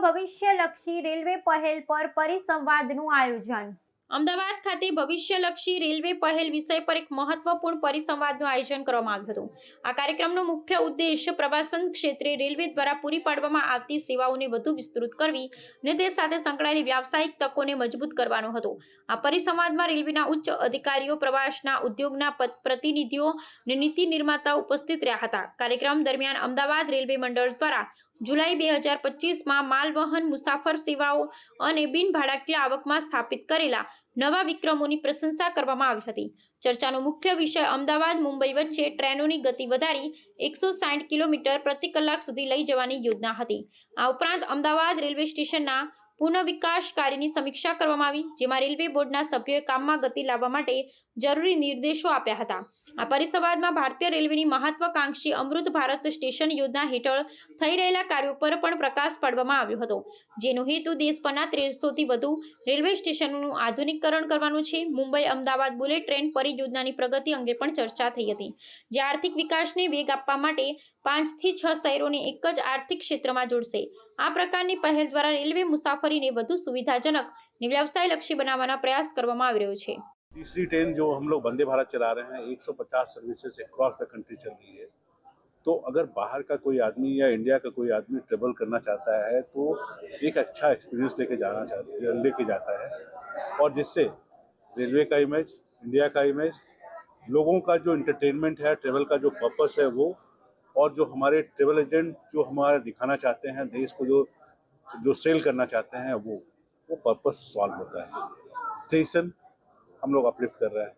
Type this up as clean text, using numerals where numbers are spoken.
ભવિષ્યલક્ષી railway પહેલ પર પરિસંવાદનું આયોજન. અમદાવાદ ખાતે ભવિષ્યલક્ષી રેલવે પહેલ વિષય પર એક મહત્વપૂર્ણ પરિસંવાદનું આયોજન કરવામાં આવ્યું હતું. આ કાર્યક્રમનો મુખ્ય ઉદ્દેશ પ્રવાસન ક્ષેત્રે રેલવે દ્વારા પૂરી પાડવામાં આવતી સેવાઓને વધુ વિસ્તૃત કરવી અને તે સાથે સંકળાયેલી વ્યાવસાયિક તકોને મજબૂત કરવાનો હતો. આ પરિસંવાદમાં રેલવેના ઉચ્ચ અધિકારીઓ, પ્રવાસના ઉદ્યોગના પ્રતિનિધિઓ અને નીતિ નિર્માતાઓ ઉપસ્થિત રહ્યા હતા. કાર્યક્રમ દરમિયાન અમદાવાદ રેલવે મંડળ દ્વારા જુલાઈ 2025માં માલવહન, મુસાફર સેવાઓ અને બિનભાડાકીય આવકમાં સ્થાપિત કરેલા નવા વિક્રમોની પ્રશંસા કરવામાં આવી હતી. ચર્ચાનો મુખ્ય વિષય અમદાવાદ મુંબઈ વચ્ચે ટ્રેનોની ગતિ વધારી 160 કિલોમીટર પ્રતિ કલાક સુધી લઈ જવાની યોજના હતી. આ ઉપરાંત અમદાવાદ રેલવે સ્ટેશનના પુનઃવિકાસ કાર્યની સમીક્ષા કરવામાં આવી, જેમાં રેલવે બોર્ડના સભ્યોએ કામમાં ગતિ લાવવા માટે જરૂરી નિર્દેશો આપ્યા હતા. આ પરિસંવાદમાં ભારતીય રેલવેની મહત્વાકાંક્ષી અમૃત ભારત સ્ટેશન યોજના હેઠળ થઈ રહેલા કાર્યો પર પણ પ્રકાશ પાડવામાં આવ્યો હતો, જેનો હેતુ દેશભરના 300થી વધુ રેલવે સ્ટેશનોનું આધુનિકીકરણ કરવાનું છે. મુંબઈ અમદાવાદ બુલેટ ટ્રેન પરિયોજનાની પ્રગતિ અંગે પણ ચર્ચા થઈ હતી, જે આર્થિક વિકાસને વેગ આપવા માટે 5 થી 6 શહેરોને એક જ આર્થિક ક્ષેત્રમાં જોડશે. આ પ્રકારની પહેલ દ્વારા રેલવે मुसाफरीने વધુ સુવિધાજનક અને વ્યવસાયલક્ષી બનાવવાનો પ્રયાસ કરવામાં આવી રહ્યો છે. तीसरी ट्रेन जो हम लोग वंदे भारत चला रहे हैं, 150 सर्विसेज अक्रॉस द कंट्री चल रही है. तो अगर बाहर का कोई आदमी या इंडिया का कोई आदमी ट्रेवल करना चाहता है तो एक अच्छा एक्सपीरियंस लेके जाता है और जिससे रेलवे का इमेज, इंडिया का इमेज, लोगों का जो इंटरटेनमेंट है, ट्रेवल का जो पर्पस है वो, और जो हमारे ट्रेवल एजेंट जो हमारा दिखाना चाहते हैं देश को, जो सेल करना चाहते हैं वो पर्पस सॉल्व होता है. स्टेशन हम लोग अपलिफ्ट कर रहे हैं.